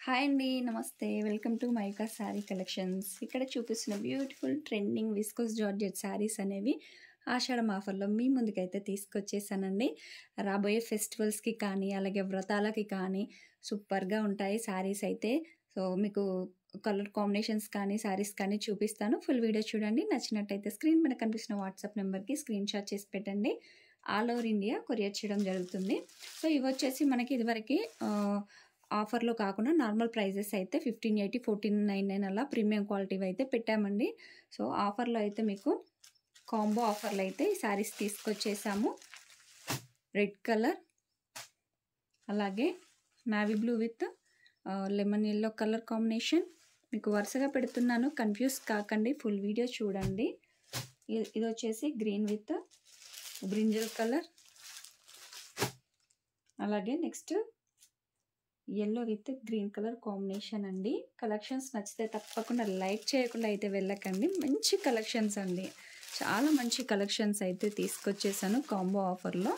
Hi అండి. నమస్తే. Welcome to mica sari collections. ఇక్కడ చూపిస్తున్న beautiful trending viscose georgette saris అనేవి ఆషాఢం ఆఫర్లో మీ ముందుకైతే తీసుకొచ్చేసానండి. రాబోయే ఫెస్టివల్స్కి కానీ అలాగే వ్రతాలకి కానీ సూపర్గా ఉంటాయి శారీస్ అయితే. సో మీకు కలర్ కాంబినేషన్స్ కానీ శారీస్ కానీ చూపిస్తాను. ఫుల్ వీడియో చూడండి. నచ్చినట్టయితే స్క్రీన్ మీద కనిపిస్తున్న వాట్సాప్ నెంబర్కి స్క్రీన్ షాట్ చేసి పెట్టండి. ఆల్ ఓవర్ ఇండియా కొరియర్ చేయడం జరుగుతుంది. సో ఇవి వచ్చేసి మనకి ఇదివరకు ఆఫర్లో కాకుండా నార్మల్ ప్రైజెస్ అయితే 1580, 1499 అలా ప్రీమియం క్వాలిటీ అయితే పెట్టామండి. సో ఆఫర్లో అయితే మీకు కాంబో ఆఫర్లో అయితే ఈ శారీస్ తీసుకొచ్చేసాము. రెడ్ కలర్ అలాగే navy blue with lemon yellow colour combination. మీకు వరుసగా పెడుతున్నాను, కన్ఫ్యూజ్ కాకండి, ఫుల్ వీడియో చూడండి. ఇది వచ్చేసి గ్రీన్ విత్ బ్రింజల్ కలర్, అలాగే next yellow with green colour combination అండి. కలెక్షన్స్ నచ్చితే తప్పకుండా లైక్ చేయకుండా అయితే వెళ్ళకండి. మంచి కలెక్షన్స్ అండి, చాలా మంచి కలెక్షన్స్ అయితే తీసుకొచ్చేసాను కాంబో ఆఫర్లో.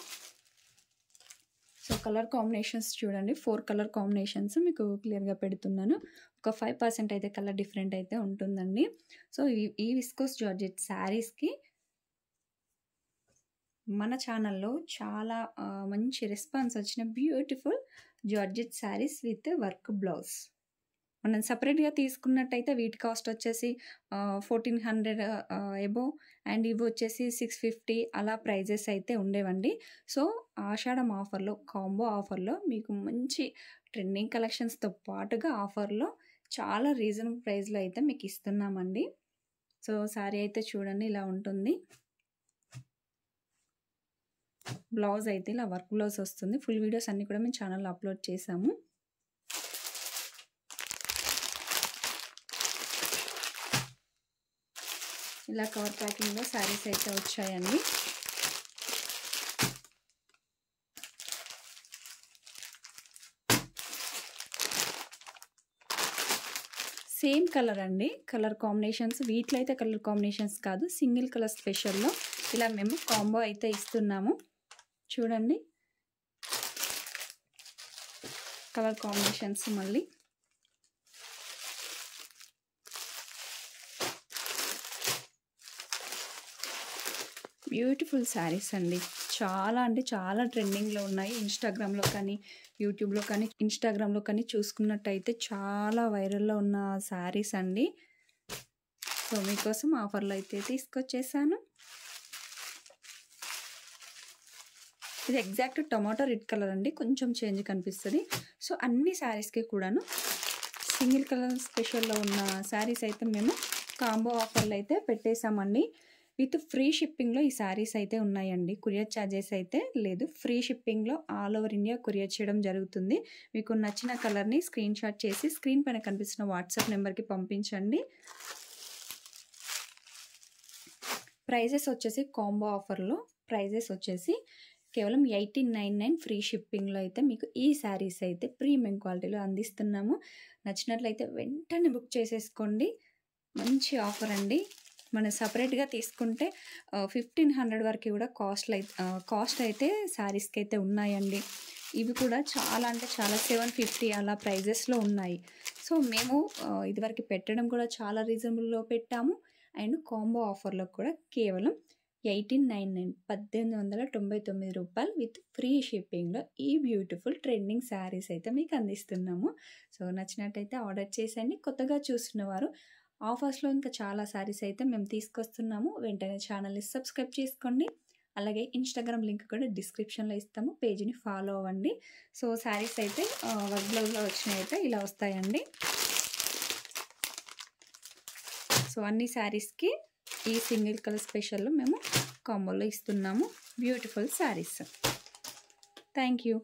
సో కలర్ కాంబినేషన్స్ చూడండి, 4 కలర్ కాంబినేషన్స్ మీకు క్లియర్గా పెడుతున్నాను. ఒక 5% అయితే కలర్ డిఫరెంట్ అయితే ఉంటుందండి. సో ఈ విస్కోస్ జార్జెట్ శారీస్కి మన ఛానల్లో చాలా మంచి రెస్పాన్స్ వచ్చిన beautiful georgette saris with work blouse. మనం సపరేట్గా తీసుకున్నట్టయితే వీటి కాస్ట్ వచ్చేసి 1400 ఎబోవ్ అండ్ ఇవి వచ్చేసి 650 అలా ప్రైజెస్ అయితే ఉండేవండి. సో ఆషాఢం ఆఫర్లో కాంబో ఆఫర్లో మీకు మంచి ట్రెండింగ్ కలెక్షన్స్తో పాటుగా ఆఫర్లో చాలా రీజనబుల్ ప్రైస్లో అయితే మీకు ఇస్తున్నామండి. సో శారీ అయితే చూడండి ఇలా ఉంటుంది. బ్లౌజ్ అయితే ఇలా వర్క్ బ్లౌజ్ వస్తుంది. ఫుల్ వీడియోస్ అన్నీ కూడా మేము ఛానల్లో అప్లోడ్ చేసాము. ఇలా కవర్ ప్యాకింగ్లో శారీస్ అయితే వచ్చాయండి. సేమ్ కలర్ అండి, కలర్ కాంబినేషన్స్ వీటిలో అయితే కలర్ కాంబినేషన్స్ కాదు, సింగిల్ కలర్ స్పెషల్లో ఇలా మేము కాంబో అయితే ఇస్తున్నాము. చూడండి కలర్ కాంబినేషన్స్ మళ్ళీ బ్యూటిఫుల్ శారీస్ అండి. చాలా అంటే చాలా ట్రెండింగ్లో ఉన్నాయి. ఇన్స్టాగ్రామ్లో కానీ యూట్యూబ్లో కానీ ఇన్స్టాగ్రామ్లో కానీ చూసుకున్నట్టయితే చాలా వైరల్లో ఉన్న శారీస్ అండి. సో మీకోసం ఆఫర్లో అయితే తీసుకొచ్చేసాను. ఇది ఎగ్జాక్ట్ టొమాటో రెడ్ కలర్ అండి, కొంచెం చేంజ్ కనిపిస్తుంది. సో అన్ని శారీస్కి కూడాను సింగిల్ కలర్ స్పెషల్లో ఉన్న శారీస్ అయితే మేము కాంబో ఆఫర్లు అయితే పెట్టేశామండి. విత్ ఫ్రీ షిప్పింగ్లో ఈ శారీస్ అయితే ఉన్నాయండి. కొరియర్ ఛార్జెస్ అయితే లేదు, ఫ్రీ షిప్పింగ్లో ఆల్ ఓవర్ ఇండియా కొరియర్ చేయడం జరుగుతుంది. మీకు నచ్చిన కలర్ని స్క్రీన్ షాట్ చేసి స్క్రీన్ పైన కనిపిస్తున్న వాట్సాప్ నెంబర్కి పంపించండి. ప్రైజెస్ వచ్చేసి కాంబో ఆఫర్లో ప్రైజెస్ వచ్చేసి కేవలం 1899 ఫ్రీ షిప్పింగ్లో అయితే మీకు ఈ శారీస్ అయితే ప్రీమియం క్వాలిటీలో అందిస్తున్నాము. నచ్చినట్లయితే వెంటనే బుక్ చేసేసుకోండి. మంచి ఆఫర్ అండి. మనం సపరేట్గా తీసుకుంటే 1500 వరకు కూడా కాస్ట్ అయితే శారీస్కి అయితే ఉన్నాయండి. ఇవి కూడా చాలా అంటే చాలా 750 అలా ప్రైజెస్లో ఉన్నాయి. సో మేము ఇదివరకు పెట్టడం కూడా చాలా రీజనబుల్లో పెట్టాము. అండ్ కాంబో ఆఫర్లో కూడా కేవలం 1899 1899 రూపాయలు విత్ ఫ్రీ షిప్పింగ్లో ఈ బ్యూటిఫుల్ ట్రెండింగ్ శారీస్ అయితే మీకు అందిస్తున్నాము. సో నచ్చినట్టయితే ఆర్డర్ చేసేయండి. కొత్తగా చూస్తున్నవారు ఆఫర్స్లో ఇంకా చాలా శారీస్ అయితే మేము తీసుకొస్తున్నాము. వెంటనే ఛానల్ని సబ్స్క్రైబ్ చేసుకోండి. అలాగే ఇన్స్టాగ్రామ్ లింక్ కూడా డిస్క్రిప్షన్లో ఇస్తాము, పేజ్ని ఫాలో అవ్వండి. సో శారీస్ అయితే వర్క్ బ్లౌజ్లో వచ్చినవి అయితే ఇలా వస్తాయండి. సో అన్ని శారీస్కి ఈ సింగిల్ కలర్ స్పెషల్లో మేము కాంబోలో ఇస్తున్నాము బ్యూటిఫుల్ శారీస్. Thank you.